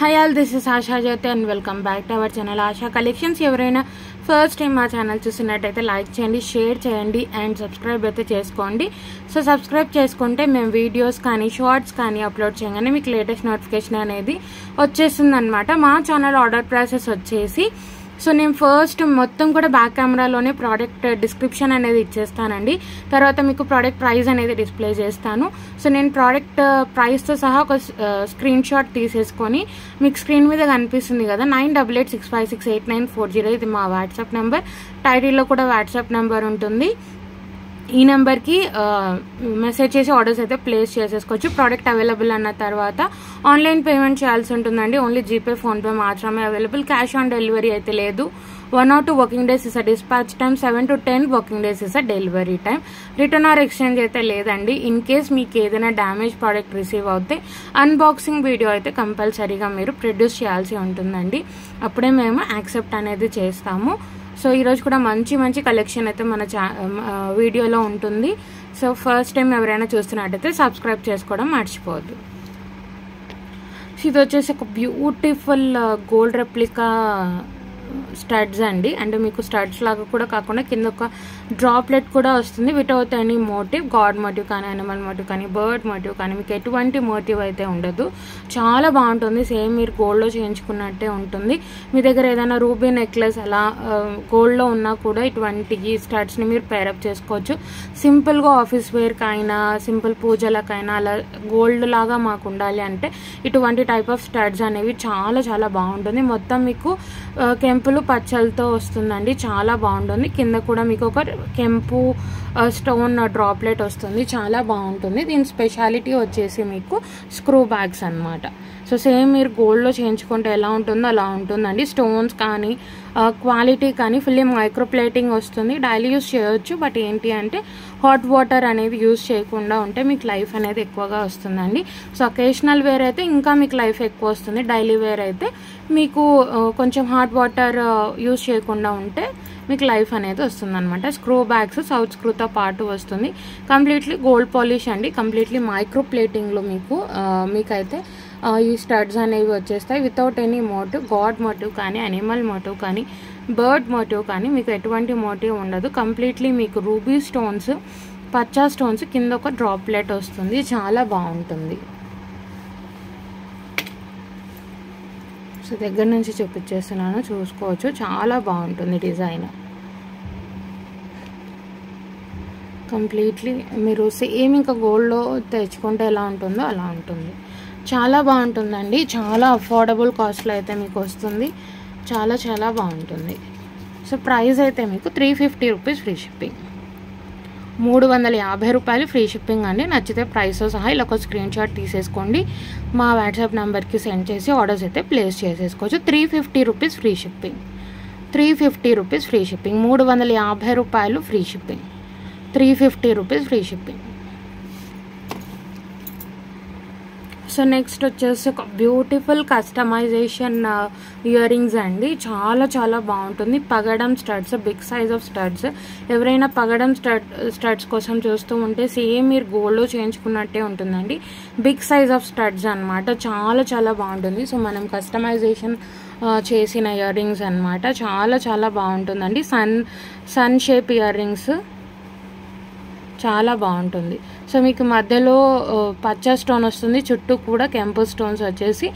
Hi all, this is Asha Jyoti and welcome back to our channel Asha Collections. ఎవరైనా first time మా channel చూసినట్టయితే like చేయండి, share చేయండి and subscribe అయితే చేసుకోండి. సో సబ్స్క్రైబ్ చేసుకుంటే మేము వీడియోస్ కానీ షార్ట్స్ కానీ అప్లోడ్ చేయగానే మీకు లేటెస్ట్ నోటిఫికేషన్ అనేది వచ్చేస్తుంది అనమాట. మా ఛానల్ ఆర్డర్ ప్రాసెస్ వచ్చేసి సో నేను ఫస్ట్ మొత్తం కూడా బ్యాక్ కెమెరాలోనే ప్రోడక్ట్ డిస్క్రిప్షన్ అనేది ఇచ్చేస్తానండి. తర్వాత మీకు ప్రోడక్ట్ ప్రైస్ అనేది డిస్ప్లే చేస్తాను. సో నేను ప్రోడక్ట్ ప్రైస్తో సహా ఒక స్క్రీన్ షాట్ తీసేసుకొని మీకు స్క్రీన్ మీద కనిపిస్తుంది కదా 9886568940 ఇది మా వాట్సాప్ నెంబర్. టైటిల్లో కూడా వాట్సాప్ నెంబర్ ఉంటుంది. ఈ నెంబర్కి మెసేజ్ చేసి ఆర్డర్స్ అయితే ప్లేస్ చేసేసుకోవచ్చు. ప్రోడక్ట్ అవైలబుల్ అన్న తర్వాత ఆన్లైన్ పేమెంట్ చేయాల్సి ఉంటుందండి. ఓన్లీ జీపే, ఫోన్పే మాత్రమే అవైలబుల్. క్యాష్ ఆన్ డెలివరీ అయితే లేదు. 1 or 2 working days is a dispatch time, 7 to 10 working days is a delivery time. Return or exchange అయితే లేదండి. ఇన్ కేస్ మీకు ఏదైనా డ్యామేజ్ ప్రోడక్ట్ రిసీవ్ అవుతే అన్బాక్సింగ్ వీడియో అయితే కంపల్సరీగా మీరు ప్రొడ్యూస్ చేయాల్సి ఉంటుందండి. అప్పుడే మేము యాక్సెప్ట్ అనేది చేస్తాము. సో ఈరోజు కూడా మంచి మంచి కలెక్షన్ అయితే మన వీడియోలో ఉంటుంది. సో ఫస్ట్ టైం ఎవరైనా చూస్తున్నట్టయితే సబ్స్క్రైబ్ చేసుకోవడం మర్చిపోవద్దు. ఇది వచ్చేసి ఒక బ్యూటిఫుల్ గోల్డ్ రెప్లికా స్టడ్స్ అండి. అంటే మీకు స్టడ్స్ లాగా కూడా కాకుండా కింద ఒక డ్రాప్లెట్ కూడా వస్తుంది without any motif. God motif కానీ, అనిమల్ మోటివ్ కానీ, బర్డ్ మోటివ్ కానీ మీకు ఎటువంటి మోటివ్ అయితే ఉండదు. చాలా బాగుంటుంది. సేమ్ మీరు గోల్డ్లో చేయించుకున్నట్టే ఉంటుంది. మీ దగ్గర ఏదైనా రూబీ నెక్లెస్ అలా గోల్డ్లో ఉన్నా కూడా ఇటువంటి స్టడ్స్ని మీరు పేరప్ చేసుకోవచ్చు. సింపుల్గా ఆఫీస్ వేర్కైనా, సింపుల్ పూజలకైనా అలా గోల్డ్ లాగా మాకు ఉండాలి అంటే ఇటువంటి టైప్ ఆఫ్ స్టడ్స్ అనేవి చాలా చాలా బాగుంటుంది. మొత్తం మీకు కెంపులు పచ్చలతో వస్తుందండి. చాలా బాగుంటుంది. కింద కూడా మీకు ఒక కెంపు స్టోన్ డ్రాప్లెట్ వస్తుంది. చాలా బాగుంటుంది. దీని స్పెషాలిటీ వచ్చేసి మీకు స్క్రూ బ్యాగ్స్ అన్నమాట. సో సేమ్ మీరు గోల్డ్లో చేయించుకుంటే ఎలా ఉంటుందో అలా ఉంటుందండి. స్టోన్స్ కానీ క్వాలిటీ కానీ ఫుల్లీ మైక్రో ప్లేటింగ్ వస్తుంది. డైలీ యూస్ చేయొచ్చు. బట్ ఏంటి అంటే హాట్ వాటర్ అనేది యూస్ చేయకుండా ఉంటే మీకు లైఫ్ అనేది ఎక్కువగా వస్తుందండి. సో అకేషనల్ వేర్ అయితే ఇంకా మీకు లైఫ్ ఎక్కువ వస్తుంది. డైలీ వేర్ అయితే మీకు కొంచెం హాట్ వాటర్ యూస్ చేయకుండా ఉంటే మీకు లైఫ్ అనేది వస్తుంది అనమాట. స్క్రూ బ్యాగ్స్ సౌత్ స్క్రూతో పాటు వస్తుంది. కంప్లీట్లీ గోల్డ్ పాలిష్ అండి. కంప్లీట్లీ మైక్రో ప్లేటింగ్లో మీకైతే ఈ స్టడ్స్ అనేవి వచ్చేస్తాయి without any motif. God motif కానీ, అనిమల్ మోటివ్ కానీ, బర్డ్ మోటివ్ కానీ మీకు ఎటువంటి మోటివ్ ఉండదు. కంప్లీట్లీ మీకు రూబీ స్టోన్స్, పచ్చా స్టోన్స్, కింద ఒక డ్రాప్లెట్ వస్తుంది. చాలా బాగుంటుంది. సో దగ్గర నుంచి చూపించేస్తున్నాను, చూసుకోవచ్చు. చాలా బాగుంటుంది డిజైన్. కంప్లీట్లీ మీరు సేమ్ ఇంకా గోల్డ్లో తెచ్చుకుంటే ఎలా ఉంటుందో అలా ఉంటుంది. చాలా బాగుంటుందండి. చాలా అఫోర్డబుల్ కాస్ట్లో అయితే మీకు వస్తుంది. చాలా చాలా బాగుంటుంది. సో ప్రైస్ అయితే మీకు 350 రూపీస్ ఫ్రీ షిప్పింగ్. 350 రూపాయలు ఫ్రీ షిప్పింగ్ అండి. నచ్చితే ప్రైస్తో సహా ఇలా ఒక స్క్రీన్ షాట్ తీసేసుకోండి. మా వాట్సాప్ నెంబర్కి సెండ్ చేసి ఆర్డర్స్ అయితే ప్లేస్ చేసేసుకోవచ్చు. 350 rupees free shipping. 350 rupees free shipping. 350 రూపాయలు free shipping. 350 rupees free shipping. So next వచ్చేసి ఒక బ్యూటిఫుల్ కస్టమైజేషన్ ఇయర్ రింగ్స్ అండి. చాలా చాలా బాగుంటుంది. పగడం studs, big size of studs. ఎవరైనా పగడం స్టడ్స్ కోసం చూస్తూ ఉంటే సేమ్ మీరు గోల్డ్లో చేయించుకున్నట్టే ఉంటుందండి. బిగ్ సైజ్ ఆఫ్ స్టడ్స్ అనమాట. చాలా చాలా బాగుంటుంది. సో మనం కస్టమైజేషన్ చేసిన ఇయర్ రింగ్స్ అనమాట. చాలా చాలా బాగుంటుందండి. సన్ షేప్ ఇయర్ రింగ్స్ చాలా బాగుంటుంది. సో మీకు మధ్యలో పచ్చ స్టోన్ వస్తుంది. చుట్టూ కూడా కెంపు స్టోన్స్ వచ్చేసి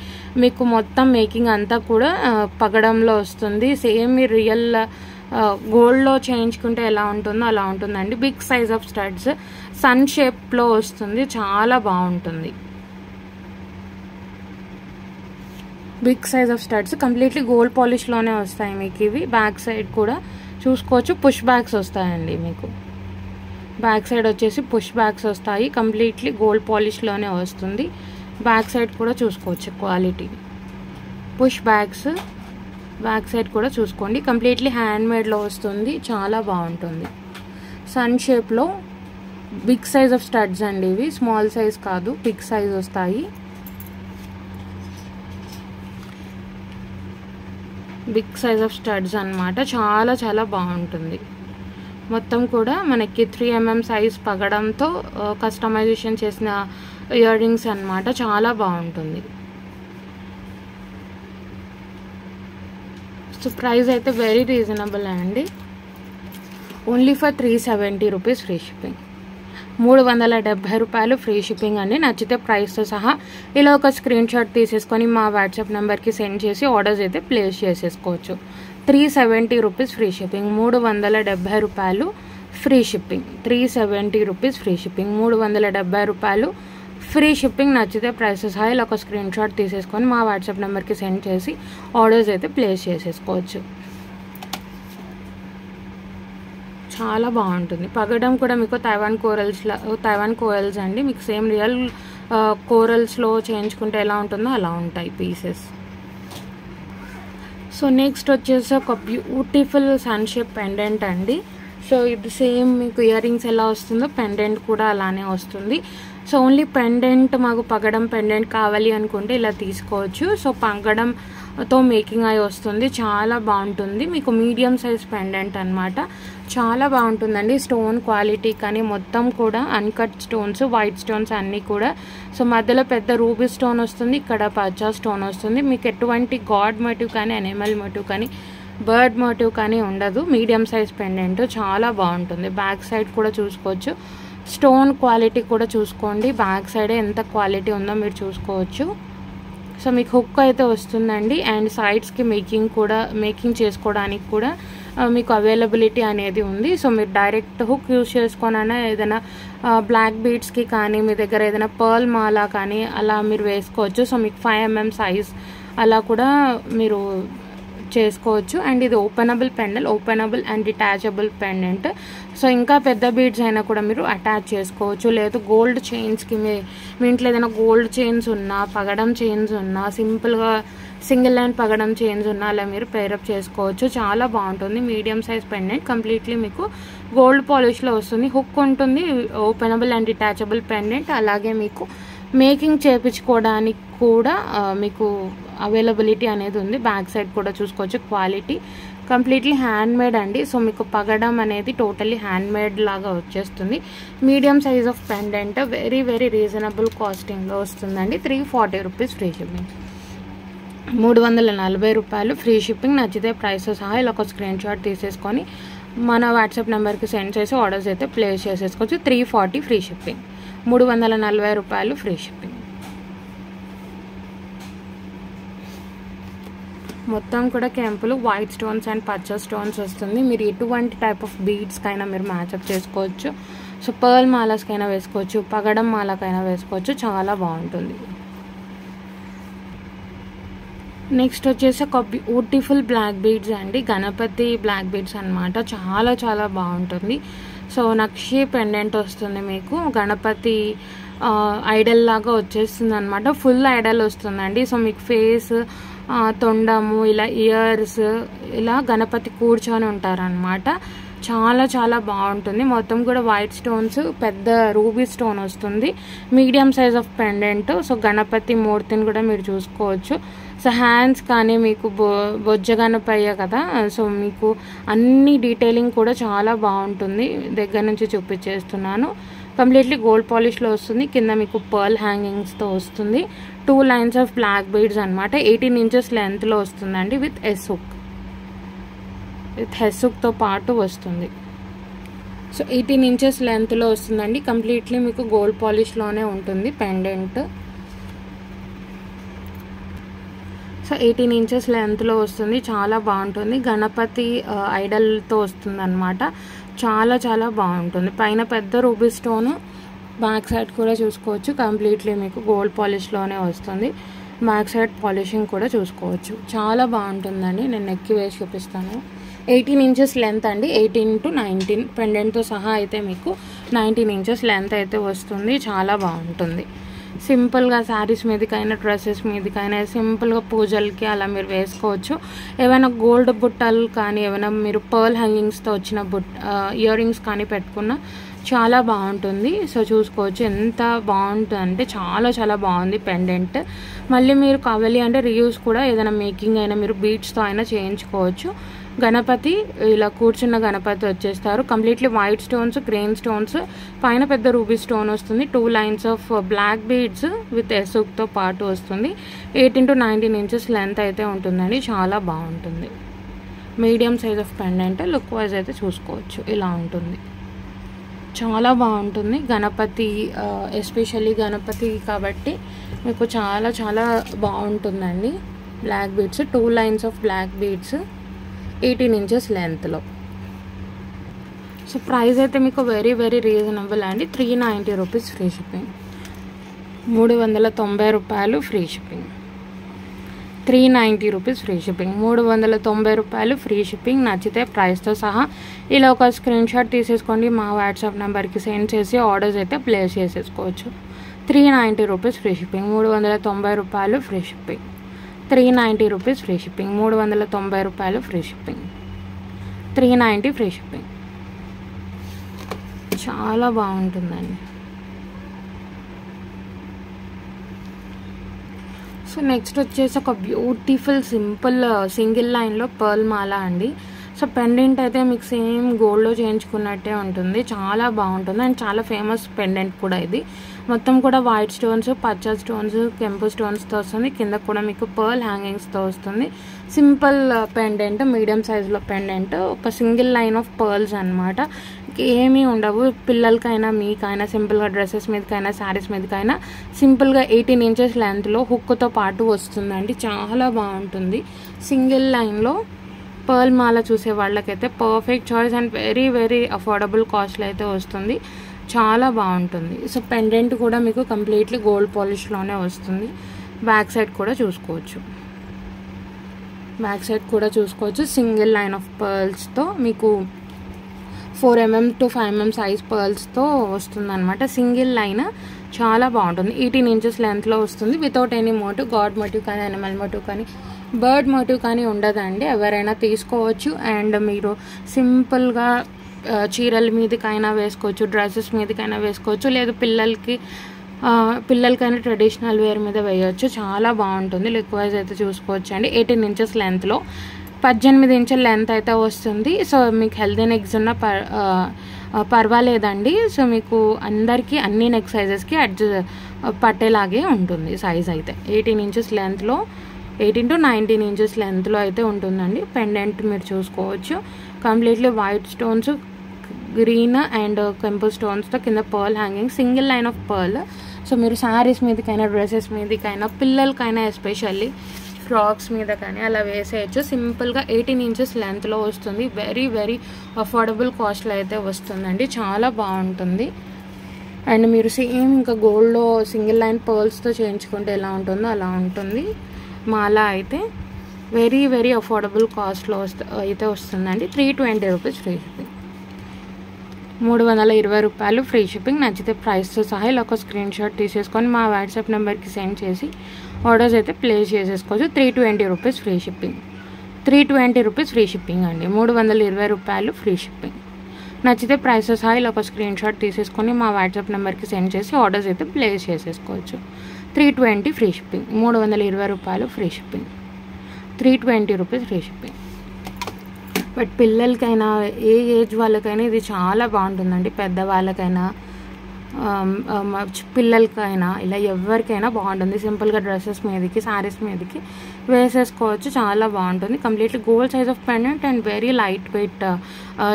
మీకు మొత్తం మేకింగ్ అంతా కూడా పగడంలో వస్తుంది. సేమ్ మీరు రియల్ గోల్డ్లో చేయించుకుంటే ఎలా ఉంటుందో అలా ఉంటుందండి. Big size of studs sun షేప్లో వస్తుంది. చాలా బాగుంటుంది. Big size of studs completely gold పాలిష్లోనే వస్తాయి మీకు ఇవి. బ్యాక్ సైడ్ కూడా చూసుకోవచ్చు. పుష్ బ్యాగ్స్ వస్తాయండి మీకు. బ్యాక్ సైడ్ వచ్చేసి పుష్ బ్యాగ్స్ వస్తాయి. కంప్లీట్లీ గోల్డ్ పాలిష్లోనే వస్తుంది. బ్యాక్ సైడ్ కూడా చూసుకోవచ్చు quality. Push bags back side కూడా చూసుకోండి. కంప్లీట్లీ హ్యాండ్ మేడ్లో వస్తుంది. చాలా బాగుంటుంది. సన్ షేప్లో బిగ్ సైజ్ ఆఫ్ స్టడ్స్ అండి ఇవి. స్మాల్ సైజ్ కాదు, బిగ్ సైజ్ వస్తాయి. బిగ్ సైజ్ ఆఫ్ స్టడ్స్ అనమాట. చాలా చాలా బాగుంటుంది. మొత్తం కూడా మనకి 3mm సైజ్ పగడంతో కస్టమైజేషన్ చేసిన ఇయర్ రింగ్స్ అనమాట. చాలా బాగుంటుంది. సో ప్రైస్ అయితే వెరీ రీజనబుల్ అండి. Only for 370 rupees free shipping. 370 రూపాయలు ఫ్రీ షిప్పింగ్ అండి. నచ్చితే ప్రైస్తో సహా ఇలా ఒక స్క్రీన్ షాట్ తీసేసుకొని మా వాట్సాప్ నెంబర్కి సెండ్ చేసి ఆర్డర్స్ అయితే ప్లేస్ చేసేసుకోవచ్చు. 370 రూపీస్ ఫ్రీ షిప్పింగ్. 370 రూపాయలు free shipping. 370 rupees free shipping. 370 రూపాయలు ఫ్రీ షిప్పింగ్. నచ్చితే ప్రైస్ సహా ఇలా ఒక స్క్రీన్ షాట్ తీసేసుకొని మా వాట్సాప్ నెంబర్కి సెండ్ చేసి ఆర్డర్స్ అయితే ప్లేస్ చేసేసుకోవచ్చు. చాలా బాగుంటుంది. పగడం కూడా మీకు తైవాన్ కోరల్స్ అండి. మీకు సేమ్ రియల్ కోరల్స్లో చేయించుకుంటే ఎలా ఉంటుందో అలా ఉంటాయి పీసెస్. సో నెక్స్ట్ వచ్చేసి ఒక బ్యూటిఫుల్ సన్ షేప్ పెండెంట్ అండి. సో ఇది సేమ్ మీకు ఇయర్ రింగ్స్ ఎలా వస్తుందో పెండెంట్ కూడా అలానే వస్తుంది. సో ఓన్లీ పెండెంట్ మాకు పగడం పెండెంట్ కావాలి అనుకుంటే ఇలా తీసుకోవచ్చు. సో పగడంతో మేకింగ్ అయి వస్తుంది. చాలా బాగుంటుంది. మీకు మీడియం సైజ్ పెండెంట్ అనమాట. చాలా బాగుంటుందండి. స్టోన్ క్వాలిటీ కానీ మొత్తం కూడా అన్కట్ స్టోన్స్, వైట్ స్టోన్స్ అన్నీ కూడా. సో మధ్యలో పెద్ద రూబీ స్టోన్ వస్తుంది, ఇక్కడ పచ్చా స్టోన్ వస్తుంది. మీకు ఎటువంటి గాడ్ మోటివ్ కానీ ఎనిమల్ మోటివ్ కానీ బర్డ్ మోటివ్ కానీ ఉండదు. మీడియం సైజ్ పెండెంట్ చాలా బాగుంటుంది. బ్యాక్ సైడ్ కూడా చూసుకోవచ్చు. స్టోన్ క్వాలిటీ కూడా చూసుకోండి. బ్యాక్ సైడే ఎంత క్వాలిటీ ఉందో మీరు చూసుకోవచ్చు. సో మీకు హుక్ అయితే వస్తుందండి. అండ్ సైడ్స్కి మేకింగ్ చేసుకోవడానికి కూడా మీకు అవైలబిలిటీ అనేది ఉంది. సో మీరు డైరెక్ట్ హుక్ యూజ్ చేసుకోనైనా ఏదైనా బ్లాక్ బీడ్స్కి కానీ మీ దగ్గర ఏదైనా పర్ల్ మాలా కానీ అలా మీరు వేసుకోవచ్చు. సో మీకు 5 mm సైజ్ అలా కూడా మీరు చేసుకోవచ్చు. అండ్ ఇది openable and detachable pendant. So ఇంకా పెద్ద బీడ్స్ అయినా కూడా మీరు అటాచ్ చేసుకోవచ్చు. లేదు గోల్డ్ చైన్స్కి మీ ఇంట్లో ఏదైనా గోల్డ్ చైన్స్ ఉన్నా, పగడం చైన్స్ ఉన్నా, సింపుల్గా సింగిల్ లైన్ పగడం చైన్స్ ఉన్నా అలా మీరు పేరప్ చేసుకోవచ్చు. చాలా బాగుంటుంది. మీడియం సైజ్ పెండెంట్ కంప్లీట్లీ మీకు గోల్డ్ పాలిష్లో వస్తుంది. హుక్ ఉంటుంది. Openable and detachable pendant. అలాగే మీకు మేకింగ్ చేయించుకోవడానికి కూడా మీకు అవైలబిలిటీ అనేది ఉంది. బ్యాక్ సైడ్ కూడా చూసుకోవచ్చు. క్వాలిటీ కంప్లీట్లీ హ్యాండ్ మేడ్ అండి. సో మీకు పగడం అనేది టోటలీ హ్యాండ్ మేడ్ లాగా వచ్చేస్తుంది. Medium size of pendant very very reasonable కాస్టింగ్లో వస్తుందండి. 340 రూపీస్ ఫ్రీ షిప్పింగ్. 340 రూపాయలు ఫ్రీ షిప్పింగ్. నచ్చితే ప్రైస్ సహా ఇలా ఒక స్క్రీన్ షాట్ తీసేసుకొని మన వాట్సాప్ నెంబర్కి సెండ్ చేసి ఆర్డర్స్ అయితే ప్లేస్ చేసేసుకోవచ్చు. 340 ఫ్రీ షిప్పింగ్. 340 రూపాయలు ఫ్రీ షిప్పింగ్. మొత్తం కూడా కెంపులు వైట్ స్టోన్స్ అండ్ పచ్చ స్టోన్స్ వస్తుంది. మీరు ఎటువంటి టైప్ ఆఫ్ బీడ్స్కైనా మీరు మ్యాచప్ చేసుకోవచ్చు. సో పర్ల్ మాలస్కైనా వేసుకోవచ్చు, పగడం మాలకైనా వేసుకోవచ్చు. చాలా బాగుంటుంది. నెక్స్ట్ వచ్చేసి ఒక బ్యూటిఫుల్ బ్లాక్ బీడ్స్ అండి. గణపతి బ్లాక్ బీడ్స్ అనమాట. చాలా చాలా బాగుంటుంది. సో నక్షి పెండెంట్ వస్తుంది. మీకు గణపతి ఐడల్ లాగా వచ్చేస్తుంది అనమాట. ఫుల్ ఐడల్ వస్తుందండి. సో మీకు ఫేస్, తొండము, ఇలా ఇయర్స్, ఇలా గణపతి కూర్చొని ఉంటారనమాట. చాలా చాలా బాగుంటుంది. మొత్తం కూడా వైట్ స్టోన్స్, పెద్ద రూబీ స్టోన్ వస్తుంది. Medium size of pendant. So Ganapati మూర్తిని కూడా మీరు చూసుకోవచ్చు. సో హ్యాండ్స్ కానీ మీకు బొజ్జ గణపయ్య కదా. సో మీకు అన్ని డీటెయిలింగ్ కూడా చాలా బాగుంటుంది. దగ్గర నుంచి చూపించేస్తున్నాను. కంప్లీట్లీ గోల్డ్ పాలిష్లో వస్తుంది. కింద మీకు పర్ల్ హ్యాంగింగ్స్తో వస్తుంది. 2 లైన్స్ ఆఫ్ బ్లాక్ బీడ్స్ అనమాట. 18 inches లెంత్లో వస్తుందండి. విత్ హెస్సుక్తో పాటు వస్తుంది. సో 18 inches లెంత్లో వస్తుందండి. కంప్లీట్లీ మీకు గోల్డ్ పాలిష్లోనే ఉంటుంది పెండెంట్. సో 18 inches లెంత్లో వస్తుంది. చాలా బాగుంటుంది. గణపతి ఐడల్తో వస్తుంది అనమాట. చాలా చాలా బాగుంటుంది. పైన పెద్ద రూబీ స్టోన్, బ్యాక్ సైడ్ కూడా చూసుకోవచ్చు. కంప్లీట్లీ మీకు గోల్డ్ పాలిష్లోనే వస్తుంది. బ్యాక్ సైడ్ పాలిషింగ్ కూడా చూసుకోవచ్చు. చాలా బాగుంటుందండి. నేను నెక్కి వేసి చూపిస్తాను. 18 inches లెంత్ అండి. 18 to 19 పెండెంట్తో సహా అయితే మీకు 19 inches లెంత్ అయితే వస్తుంది. చాలా బాగుంటుంది. సింపుల్గా శారీస్ మీదకైనా డ్రెస్సెస్ మీదకైనా సింపుల్గా పూజలకి అలా మీరు వేసుకోవచ్చు. ఏమైనా గోల్డ్ బుట్టలు కానీ ఏమైనా మీరు పర్ల్ హ్యాంగింగ్స్తో వచ్చిన ఇయర్ రింగ్స్ కానీ పెట్టుకున్నా చాలా బాగుంటుంది. సో చూసుకోవచ్చు ఎంత బాగుంటుంది అంటే చాలా చాలా బాగుంది పెండెంట్. మళ్ళీ మీరు కావాలి అంటే రీయూస్ కూడా ఏదైనా మేకింగ్ అయినా మీరు బీడ్స్తో అయినా చేయించుకోవచ్చు. గణపతి ఇలా కూర్చున్న గణపతి వచ్చేస్తారు. Completely white stones, green stones, పైన పెద్ద రూబీ స్టోన్ వస్తుంది. 2 lines of black beads with ఎసుక్తో పాటు వస్తుంది. 18 to 19 inches లెంత్ అయితే ఉంటుందండి. చాలా బాగుంటుంది. Medium size of pendant. Look wise అయితే చూసుకోవచ్చు, ఇలా ఉంటుంది. చాలా బాగుంటుంది. గణపతి, ఎస్పెషల్లీ గణపతి కాబట్టి మీకు చాలా చాలా బాగుంటుందండి. Black beads, 2 lines of black beads, 18 inches లెంత్లో. సో ప్రైస్ అయితే మీకు వెరీ వెరీ రీజనబుల్ అండి. 390 రూపీస్ ఫ్రీ షిప్పింగ్. 390 రూపాయలు free shipping. 390 rupees free shipping. 390 రూపాయలు ఫ్రీ షిప్పింగ్. నచ్చితే ప్రైస్తో సహా ఇలా ఒక స్క్రీన్ షాట్ తీసేసుకోండి, మా వాట్సాప్ నెంబర్కి సెండ్ చేసి ఆర్డర్స్ అయితే ప్లేస్ చేసేసుకోవచ్చు. 390 రూపీస్ ఫ్రీ షిప్పింగ్. 390 రూపాయలు free shipping. 390 rupees free shipping. 390 రూపాయలు ఫ్రీ షిప్పింగ్. 390 free shipping. చాలా బాగుంటుందండి. సో నెక్స్ట్ వచ్చేసి ఒక బ్యూటిఫుల్ సింపుల్ సింగిల్ లైన్లో పర్ల్ మాల అండి. సో పెండెంట్ అయితే మీకు సేమ్ గోల్డ్లో చేయించుకున్నట్టే ఉంటుంది. చాలా బాగుంటుంది అండ్ చాలా ఫేమస్ పెండెంట్ కూడా ఇది. మొత్తం కూడా వైట్ స్టోన్స్, పచ్చ స్టోన్స్, కెంపు స్టోన్స్తో వస్తుంది. కింద కూడా మీకు పర్ల్ హ్యాంగింగ్స్తో వస్తుంది. సింపుల్ పెండెంట్, మీడియం సైజులో పెండెంట్, ఒక సింగిల్ లైన్ ఆఫ్ పర్ల్స్ అనమాట. ఏమీ ఉండవు. పిల్లలకైనా మీకైనా సింపుల్గా డ్రెస్సెస్ మీదకైనా శారీస్ మీదకైనా సింపుల్గా 18 ఇంచెస్ లెంత్లో హుక్తో పాటు వస్తుందండి. చాలా బాగుంటుంది. సింగిల్ లైన్లో పర్ల్ మాల చూసే వాళ్ళకైతే perfect choice and very very affordable కాస్ట్లో అయితే వస్తుంది. చాలా బాగుంటుంది. సో పెండెంట్ కూడా మీకు కంప్లీట్లీ గోల్డ్ పాలిష్లోనే వస్తుంది. బ్యాక్ సైడ్ కూడా చూసుకోవచ్చు. సింగిల్ లైన్ ఆఫ్ పర్ల్స్తో మీకు 4 mm to 5 mm సైజ్ పర్ల్స్తో వస్తుందన్నమాట. సింగిల్ లైన్ చాలా బాగుంటుంది. 18 ఇంచెస్ లెంత్లో వస్తుంది. Without any motif, god motif కానీ అనిమల్ మోటివ్ కానీ బర్డ్ మోటివ్ కానీ ఉండదండి. ఎవరైనా తీసుకోవచ్చు. అండ్ మీరు సింపుల్గా చీరల మీదకైనా వేసుకోవచ్చు, డ్రెస్సెస్ మీదకైనా వేసుకోవచ్చు, లేదు పిల్లలకైనా ట్రెడిషనల్ వేర్ మీద వేయవచ్చు. చాలా బాగుంటుంది. లుక్ వైజ్ అయితే చూసుకోవచ్చు అండి. 18 ఇంచెస్ లెంత్లో 18 ఇంచుల లెంత్ అయితే వస్తుంది. సో మీకు హెల్దీ నెక్స్ ఉన్న పర్వాలేదండి. సో మీకు అందరికీ అన్ని నెక్ సైజెస్కి పట్టేలాగే ఉంటుంది సైజ్ అయితే. 18 ఇంచెస్ లెంత్లో, 18 to 19 ఇంచెస్ లెంత్లో అయితే ఉంటుందండి. పెండెంట్ మీరు చూసుకోవచ్చు. Completely white stones, green and కెంపు స్టోన్స్తో కింద pearl hanging, single line of pearl. So మీరు శారీస్ మీదకైనా డ్రెస్సెస్ మీదకైనా పిల్లలకైనా ఎస్పెషల్లీ ఫ్రాక్స్ మీద కానీ అలా వేసేయచ్చు. సింపుల్గా 18 ఇంచెస్ లెంత్లో వస్తుంది. వెరీ వెరీ అఫోర్డబుల్ కాస్ట్లో అయితే వస్తుందండి. చాలా బాగుంటుంది. అండ్ మీరు సేమ్ ఇంకా గోల్డ్లో సింగిల్ లైన్ పర్ల్స్తో చేయించుకుంటే ఎలా ఉంటుందో అలా ఉంటుంది. మాల అయితే వెరీ వెరీ అఫోర్డబుల్ కాస్ట్లో అయితే వస్తుందండి. 320 రూపీస్ ఫ్రీ షిప్పింగ్. 320 రూపాయలు ఫ్రీ షిప్పింగ్. నచ్చితే ప్రైస్తో సహా ఇలా ఒక స్క్రీన్ షాట్ తీసేసుకొని మా వాట్సాప్ నెంబర్కి సెండ్ చేసి ఆర్డర్స్ అయితే ప్లేస్ చేసేసుకోవచ్చు. 320 rupees free shipping. 320 rupees free shipping అండి. 320 రూపాయలు ఫ్రీ షిప్పింగ్. నచ్చితే ప్రైస్తో సహా ఇలా ఒక స్క్రీన్ షాట్ తీసేసుకొని మా వాట్సాప్ నెంబర్కి సెండ్ చేసి ఆర్డర్స్ అయితే ప్లేస్ చేసేసుకోవచ్చు. 320 ఫ్రీ షిప్పింగ్. 320 రూపాయలు free shipping. 320 rupees free shipping. But పిల్లలకైనా ఏ ఏజ్ వాళ్ళకైనా ఇది చాలా బాగుంటుందండి. పెద్దవాళ్ళకైనా పిల్లలకైనా ఇలా ఎవరికైనా బాగుంటుంది. సింపుల్గా డ్రెస్సెస్ మీదకి, శారీస్ మీదకి వేసేసుకోవచ్చు. చాలా బాగుంటుంది. Completely gold size of pendant and very light weight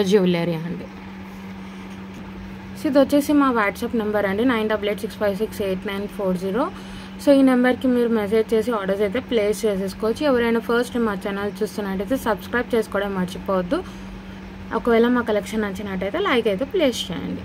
jewellery అండి. సో ఇది వచ్చేసి మా వాట్సాప్ నెంబర్ అండి, 9886568940. సో ఈ నెంబర్కి మీరు మెసేజ్ చేసి ఆర్డర్స్ అయితే ప్లేస్ చేసేసుకోవచ్చు. ఎవరైనా ఫస్ట్ మా ఛానల్ చూస్తున్నట్టయితే సబ్స్క్రైబ్ చేసుకోవడం మర్చిపోవద్దు. ఒకవేళ మా కలెక్షన్ నచ్చినట్టయితే లైక్ అయితే ప్లేస్ చేయండి.